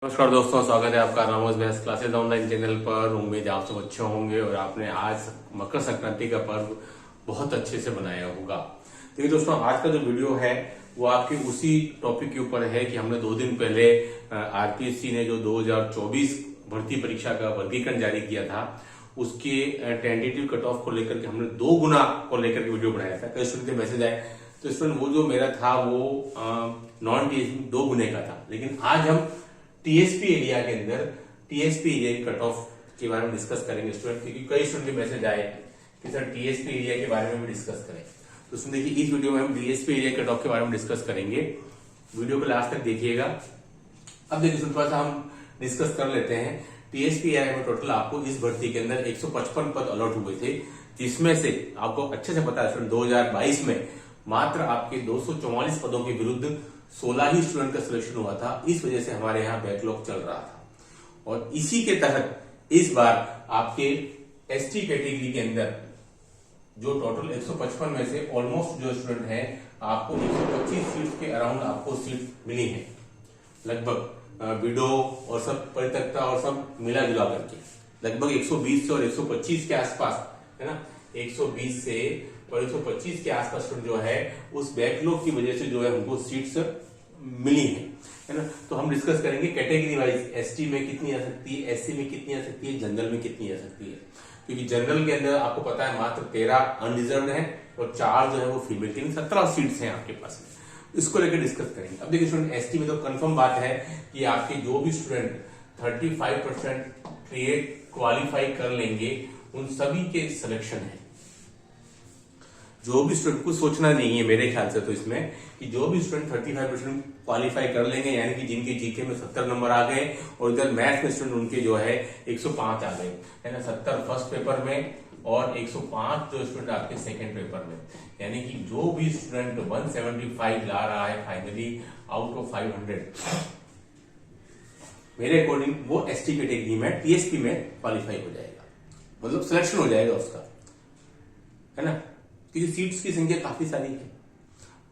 नमस्कार दोस्तों, स्वागत है आपका Ramos best classes online channel पर। उम्मीद है आप सब अच्छे होंगे और आपने आज मकर संक्रांति का पर्व बहुत अच्छे से मनाया होगा। देखिए दोस्तों, आज का जो वीडियो है वो आपके उसी टॉपिक के ऊपर है कि हमने 2 दिन पहले आरपीएससी ने जो 2024 भर्ती परीक्षा का वर्गीकरण जारी किया था उसके टेंटेटिव कट ऑफ को लेकर के हमने 2 गुना को लेकर के वीडियो बनाया था। कई स्टूडेंट के मैसेज आए, तो स्टूडेंट वो जो मेरा था वो नॉन टीएसपी 2 गुने का था, लेकिन आज हम टीएसपी एरिया के अंदर टीएसपी एरिया की कट ऑफ के बारे में डिस्कस करेंगे स्टूडेंट, क्योंकि कई स्टूडेंट के मैसेज आए कि सर टीएसपी एरिया के बारे में भी डिस्कस करें। तो सुन देखिए, इस वीडियो में हम टीएसपी एरिया कट ऑफ के बारे में डिस्कस करेंगे। वीडियो को लास्ट तक देखिएगा। अब देखिए थोड़ा सा हम डिस्कस कर लेते हैं। टीएसपी एरिया में टोटल आपको इस भर्ती के अंदर 155 पद अलॉट हुए थे, जिसमें से आपको अच्छे से पता है 2022 में मात्र आपके 244 पदों के विरुद्ध 16 ही स्टूडेंट का सिलेक्शन हुआ था। इस वजह से हमारे यहाँ बैकलॉग चल रहा था और इसी के तहत इस बार आपके एसटी कैटेगरी के अंदर जो टोटल 155 में से ऑलमोस्ट जो स्टूडेंट है आपको 125 सीट्स के अराउंड आपको सीट मिली है, लगभग विडो और सब परित्यक्ता और सब मिला जुला करके लगभग 120 से और 125 के आसपास, है ना, 120 से और 125 के आसपास जो है उस बैकलॉग की वजह से जो है हमको सीट्स मिली है ना। तो हम डिस्कस करेंगे कैटेगरी वाइज, एसटी में कितनी आ सकती है, एससी में कितनी आ सकती है, जनरल में कितनी आ सकती है, क्योंकि जनरल के अंदर आपको पता है मात्र 13 अनरिजर्व है और 4 जो है वो फीमेल के, 17 सीट्स हैं आपके पास में। इसको लेकर डिस्कस करेंगे। अब देखिए स्टूडेंट, एसटी में तो कंफर्म बात है कि आपके जो भी स्टूडेंट 35% ट्रेड क्वालिफाई कर लेंगे उन सभी के सिलेक्शन है। जो भी स्टूडेंट, कुछ सोचना नहीं है मेरे ख्याल से तो इसमें, कि जो भी स्टूडेंट 35% क्वालिफाई कर लेंगे, यानी कि जिनके जीके में 70 नंबर आ गए और इधर मैथ्स में स्टूडेंट उनके जो है 105 आ गए, है ना, 70 फर्स्ट पेपर में और 105 जो स्टूडेंट आपके सेकंड पेपर में, यानी कि जो भी स्टूडेंट 175 ला रहा है फाइनली आउट ऑफ 500, मेरे अकॉर्डिंग वो एसटी कैटेगरी में टीएसपी में क्वालिफाई हो जाएगा, मतलब सिलेक्शन हो जाएगा उसका, है ना, क्योंकि सीट्स की संख्या काफी सारी है।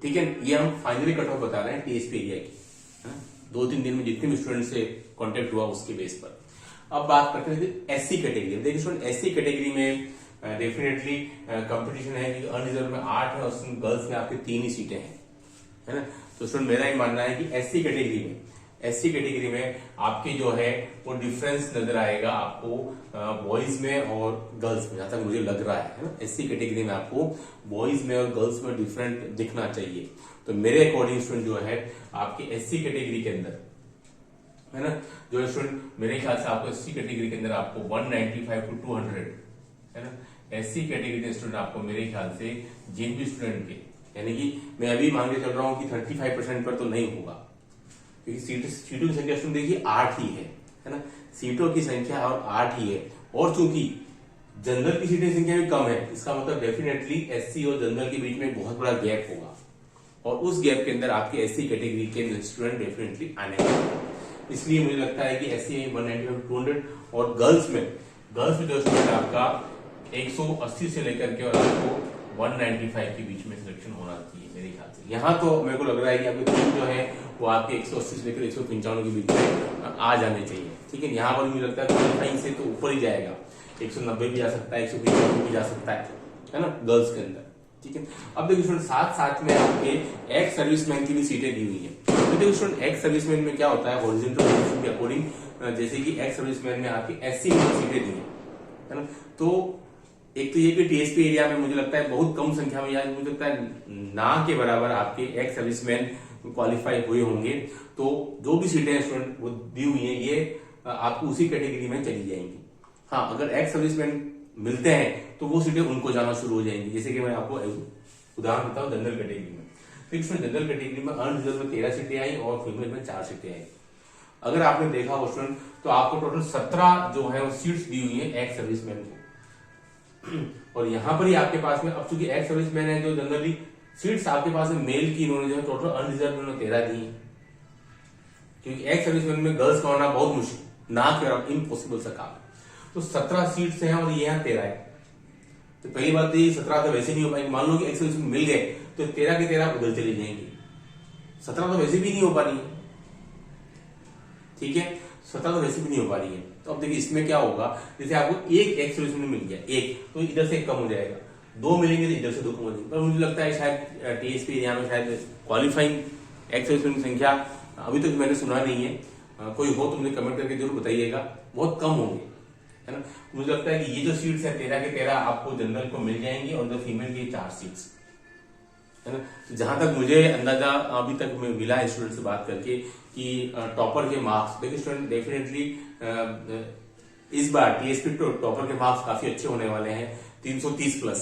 ठीक है, ये हम फाइनली कट ऑफ बता रहे हैं टीएसपी एरिया की, 2-3 दिन में जितने भी स्टूडेंट से कांटेक्ट हुआ उसके बेस पर। अब बात करते हैं एससी कैटेगरी। देखिए स्टूडेंट, एससी कैटेगरी में डेफिनेटली कंपटीशन है, क्योंकि अनरिजर्व में 8 है और गर्ल्स में आपके 3 ही सीटें हैं, है ना। तो स्टूडेंट मेरा ही मानना है कि एससी कैटेगरी में आपके जो है वो डिफरेंस नजर आएगा आपको बॉयज में और गर्ल्स में, जहां तक मुझे लग रहा है ना। एससी कैटेगरी में आपको बॉयज में और गर्ल्स में डिफरेंट दिखना चाहिए। तो मेरे अकॉर्डिंग स्टूडेंट जो है आपके एससी कैटेगरी के अंदर, है ना, जो स्टूडेंट मेरे ख्याल से आपको एससी कैटेगरी के अंदर आपको 195 to 200, है ना, एससी कैटेगरी के स्टूडेंट आपको मेरे ख्याल से जिन भी स्टूडेंट के, यानी कि मैं अभी मान के चल रहा हूं कि 35% पर तो नहीं होगा, क्योंकि सीटों की संख्या स्टूडेंट देखिए 8 ही है ना, सीटों की संख्या और 8 ही है, और चूंकि जनरल की सीटें की संख्या भी कम है, इसका मतलब डेफिनेटली एससी और जनरल के बीच में बहुत बड़ा गैप होगा और उस गैप के अंदर आपके एससी कैटेगरी के स्टूडेंट डेफिनेटली आने वाले। इसलिए मुझे लगता है कि एससी में 195 to 200 और गर्ल्स में जो स्टूडेंट आपका 180 से लेकर के और आपको 195 के बीच में सिलेक्शन होना चाहिए मेरे ख्याल से। यहाँ तो मेरे को लग रहा है कि आपके टीम जो है वो आपके 180 से लेकर 195 के बीच में आ जाने चाहिए। ठीक है, यहाँ पर मुझे लगता है क्वालिफाइंग से तो ऊपर ही जाएगा, 190 भी जा सकता है, 195 भी जा सकता है ना, गर्ल्स के अंदर। ठीक है, अब देखिए स्टूडेंट, साथ में आपके एक्स सर्विसमैन की भी सीटें दी हुई है। तो देखिए स्टूडेंट, एक्स सर्विसमैन में क्या होता है, हॉरिजॉन्टल पोजीशन के अकॉर्डिंग, जैसे कि एक्स सर्विसमैन में आपकी एससी में सीटें दी है ना। तो एक तो ये कि टीएसपी एरिया में मुझे लगता है बहुत कम संख्या में, या मुझे लगता है ना के बराबर आपके एक्स सर्विसमैन क्वालिफाई हुए होंगे। तो जो भी सीटें स्टूडेंट वो दी हुई हैं ये आपको उसी कैटेगरी में चली जाएंगी। हाँ, अगर एक्स सर्विसमैन मिलते हैं तो वो सीटें उनको जाना शुरू हो जाएंगी। जैसे कि मैं आपको उदाहरण देता हूँ जनरल कैटेगरी में। फिक्स में जनरल कैटेगरी में अनरिजर्व में 13 सीटें आई और फीमेल में 4 सीटें आई। अगर आपने देखा हो स्टूडेंट तो आपको टोटल 17 जो है वो सीट्स दी हुई है एक्स सर्विसमैन को, और यहां पर ही आपके पास में, अब चूंकि एक्स सर्विसमैन है जो जनरली सीट्स आपके पास में मेल की इन्होंने जो है टोटल अनरिजर्व में 13 दी है, क्योंकि एक्स सर्विसमैन में गर्ल्स का होना बहुत मुश्किल, ना के इम्पॉसिबल सा काम। तो 17 सीट्स हैं और ये यहाँ 13 है। तो पहली बात तो ये 17 तो वैसे नहीं हो पाएंगे। मान लो कि एक्स सर्विसमैन मिल गए तो 13 के 13 उधर चले जाएंगे, 17 तो वैसे भी नहीं हो पा रही है। ठीक है, 17 तो वैसे भी नहीं हो पा रही है। तो अब देखिए इसमें क्या होगा, जैसे आपको एक एक्स सोल्यूशन मिल गया एक, तो इधर से एक कम हो जाएगा, दो मिलेंगे तो इधर से दो कम हो जाएंगे। पर मुझे लगता है शायद टीएसपी एरिया में शायद क्वालिफाइंग एक्स सोल्यूशन की संख्या अभी तक मैंने सुना नहीं है। कोई हो तो मुझे कमेंट करके जरूर बताइएगा, बहुत कम होंगे, है ना। मुझे लगता है कि ये जो सीट्स है 13 के 13 आपको जनरल को मिल जाएंगी और जो फीमेल की 4 सीट्स, है ना। तो जहां तक मुझे अंदाजा अभी तक मिला है स्टूडेंट से बात करके कि टॉपर के मार्क्स, देखिए स्टूडेंट डेफिनेटली इस बार टीएसपी टॉपर के मार्क्स काफी अच्छे होने वाले हैं, 330 प्लस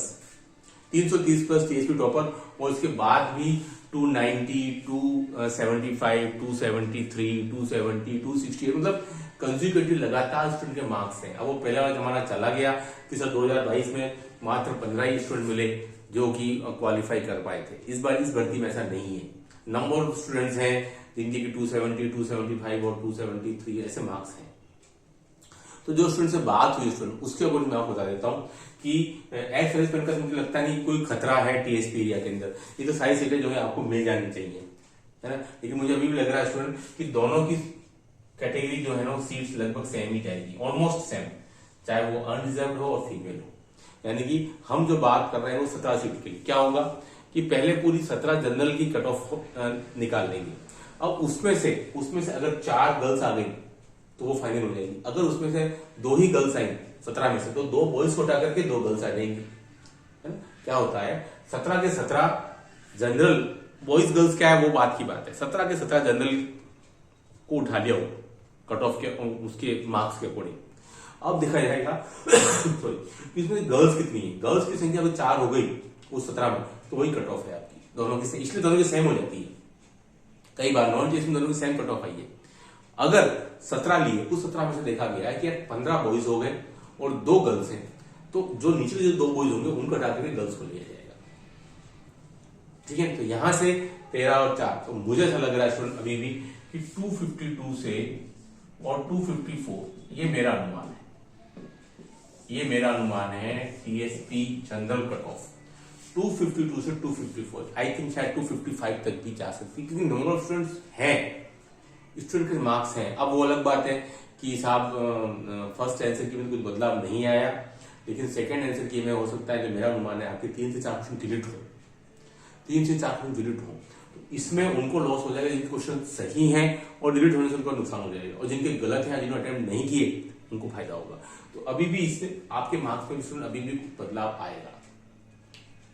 टीएसपी टॉपर, और उसके बाद भी 290, 275, 273, 270, 260, मतलब कंज्यूकेटिव लगातार स्टूडेंट के मार्क्स हैं। अब वो पहले वाला जमाना चला गया कि सर 2022 में मात्र 15 ही स्टूडेंट मिले जो कि क्वालिफाई कर पाए थे। इस बार इस भर्ती में ऐसा नहीं है, नंबर ऑफ स्टूडेंट्स हैं जिनके की 270, 275 और 273 ऐसे मार्क्स हैं। तो जो स्टूडेंट से बात हुई स्टूडेंट, उसके अकॉर्डिंग मैं आपको बता देता हूँ कि एक्स सर्विसमैन का मुझे लगता नहीं कोई खतरा है टीएसपी एरिया के अंदर। ये तो सारी सीटें जो है आपको मिल जानी चाहिए, है ना। लेकिन मुझे अभी भी लग रहा है स्टूडेंट कि दोनों की कैटेगरी जो है ना सीट्स लगभग सेम ही जाएगी, ऑलमोस्ट सेम, चाहे वो अनरिजर्व हो और फीमेल हो। यानी कि हम जो बात कर रहे हैं वो 17 सीट के लिए क्या होगा कि पहले पूरी 17 जनरल की कट ऑफ निकाल लेंगे। अब उसमें से अगर 4 गर्ल्स आ गई तो वो फाइनल हो जाएगी। अगर उसमें से 2 ही गर्ल्स आई 17 में से, तो 2 बॉयज को हटा करके 2 गर्ल्स आ जाएंगी, है ना। क्या होता है 17 के 17 जनरल, बॉयज गर्ल्स क्या है वो बात की बात है, 17 के 17 जनरल को उठा लिया हो कट ऑफ के उसके मार्क्स के अकॉर्डिंग। अब देखा जाएगा सॉरी इसमें गर्ल्स कितनी है, गर्ल्स की संख्या अगर 4 हो गई उस 17 में तो वही कट ऑफ है आपकी दोनों की, इसलिए दोनों की सेम हो जाती है। कई बार नॉन टीएसपी में दोनों की सेम कट ऑफ आई है। अगर 17 लिए, उस 17 में से देखा गया है कि 15 बॉयज हो गए और 2 गर्ल्स हैं, तो जो नीचे जो 2 बॉयज होंगे उनको हटा करके गर्ल्स को लिया जाएगा, ठीक है। तो यहां से 13 और 4, तो मुझे ऐसा लग रहा है स्टूडेंट अभी भी कि 252 से और 254 ये मेरा अनुमान है, टीएसपी जनरल कट ऑफ 252 से 254, आई थिंक शायद 255 तक भी जा सकती है, क्योंकि नंबर ऑफ स्टूडेंट्स हैं, स्टूडेंट के मार्क्स हैं। अब वो अलग बात है कि साहब फर्स्ट आंसर की में कुछ बदलाव नहीं आया, लेकिन सेकंड आंसर की में हो सकता है, जो मेरा अनुमान है आपके 3 से 4 क्वेश्चन डिलीट हो, 3 से 4 क्वेश्चन डिलीट हो, तो इसमें उनको लॉस हो जाएगा जिनके क्वेश्चन सही हैं और डिलीट होने से उनको नुकसान हो जाएगा, और जिनके गलत हैं जिन्होंने अटेम्प्ट नहीं किए उनको फायदा होगा। तो अभी भी इससे आपके मार्क्स में स्टूडेंट अभी भी कुछ बदलाव आएगा,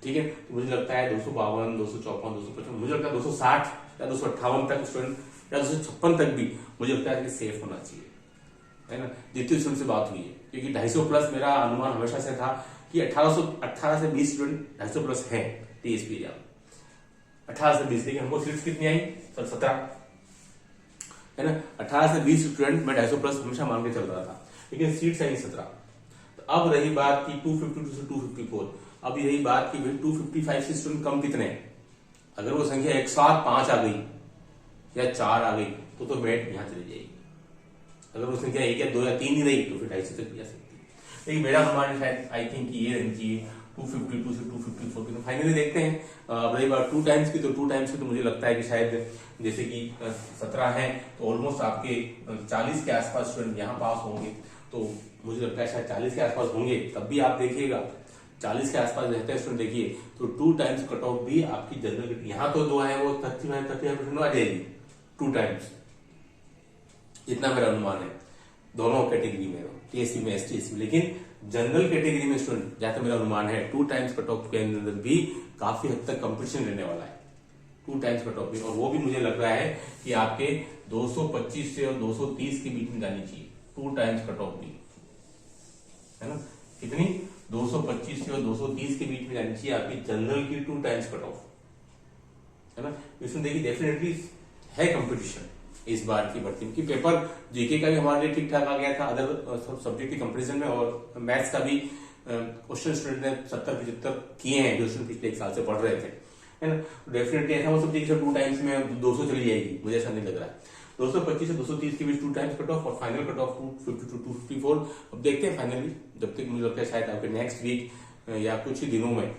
ठीक है। तो मुझे लगता है 252, 254, 255, मुझे लगता है 260 या 258 तक स्टूडेंट, या 256 तक भी मुझे लगता है कि सेफ होना चाहिए, है ना, जितनी स्टूडेंट से बात हुई है। क्योंकि 250 प्लस मेरा अनुमान हमेशा से था कि 18 से 20 स्टूडेंट 250 प्लस है टीएसपी एरिया में, 18 से 20, लेकिन हमको सीट्स कितनी आई 17, है ना। 18 से 20 स्टूडेंट मैं 250 प्लस हमेशा मान के चल रहा था, लेकिन सीट्स आई 17। तो अब रही बात की 252 से 254, अब यही बात की 255 से स्टूडेंट कम कितने, अगर वो संख्या एक साथ 5 आ गई या 4 आ गई तो मेरिट यहां चली जाएगी। अगर वो संख्या 1 या 2 या 3 ही रही तो फिर 250 तक जा सकती है। लेकिन मेरा अनुमान शायद आई थिंक ये रहनी चाहिए 252 से 254 की। तो फाइनली देखते हैं। अब रही बात 2 टाइम्स की, तो 2 टाइम्स की तो मुझे लगता है कि शायद जैसे कि 17 है तो ऑलमोस्ट आपके 40 के आसपास स्टूडेंट यहाँ पास होंगे, तो मुझे लगता है शायद 40 के आसपास होंगे। तब भी आप देखिएगा 40 के आसपास रहते हैं स्टूडेंट, देखिए तो 2 टाइम्स कट ऑफ भी आपकी जनरल, यहाँ तो 2 है वो 39% आ जाएगी 2 टाइम्स, इतना मेरा अनुमान है दोनों कैटेगरी में, टीएसपी में, एसटीएसपी। लेकिन जनरल कैटेगरी में स्टूडेंट जहां तक मेरा अनुमान है 2 टाइम्स कट ऑफ के अंदर भी काफी हद तक कंपटीशन रहने वाला है 2 टाइम्स कट ऑफ में, और वो भी मुझे लग रहा है कि आपके 225 से और 230 के बीच में जानी चाहिए 2 टाइम्स कट ऑफ भी, है ना। कितनी 225 से और 230 के बीच में जानी चाहिए आपकी जनरल की 2 टाइम्स कट ऑफ, है ना। इसमें देखिए डेफिनेटली है कंपटीशन इस बार की भर्ती में, कि पेपर जीके का भी हमारे लिए ठीक ठाक आ गया था अदर सब्जेक्ट के कंपैरिजन में, और मैथ्स का भी क्वेश्चन स्टूडेंट ने 70-75 किए हैं जो स्टूडेंट पिछले 1 साल से पढ़ रहे थे, है ना। डेफिनेटली ऐसा हो सकता है कि 2 टाइम्स में 200 चली जाएगी, मुझे ऐसा नहीं लग रहा है। 225 से 230 के बीच 2 टाइम्स कट ऑफ, और फाइनल कट ऑफ 252 to 254। अब देखते हैं फाइनली, जब तक मुझे लगता है शायद आपके नेक्स्ट वीक या कुछ ही दिनों में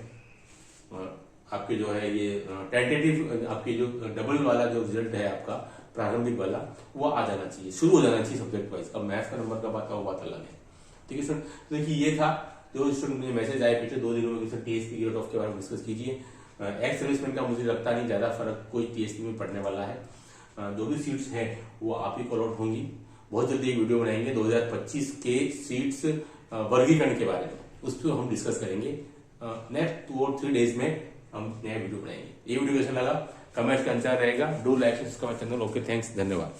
आपके जो है ये टेंटेटिव आपकी जो डबल वाला जो रिजल्ट है आपका प्रारंभिक वाला वो आ जाना चाहिए, शुरू हो जाना चाहिए सब्जेक्ट वाइज। अब मैथ्स का नंबर कब आता है वो बात अलग है। ठीक है सर, तो देखिए ये था जो स्टूडेंट मुझे मैसेज आए पिछले 2 दिनों में, सर टीएसपी ग्रेड ऑफ के बारे में डिस्कस कीजिए। एक्स सर्विसमैन का मुझे लगता नहीं ज्यादा फर्क कोई टीएसपी में पड़ने वाला है। जो भी सीट्स हैं वो आप ही को अलॉट होंगी। बहुत जल्दी एक वीडियो बनाएंगे 2025 के सीट्स वर्गीकरण के बारे में, उस पर हम डिस्कस करेंगे। नेक्स्ट 2 और 3 डेज में हम नया वीडियो बनाएंगे। ये वीडियो कैसा लगा कमेंट का आंसर रहेगा। Do like subscribe channel. Okay, thanks, धन्यवाद।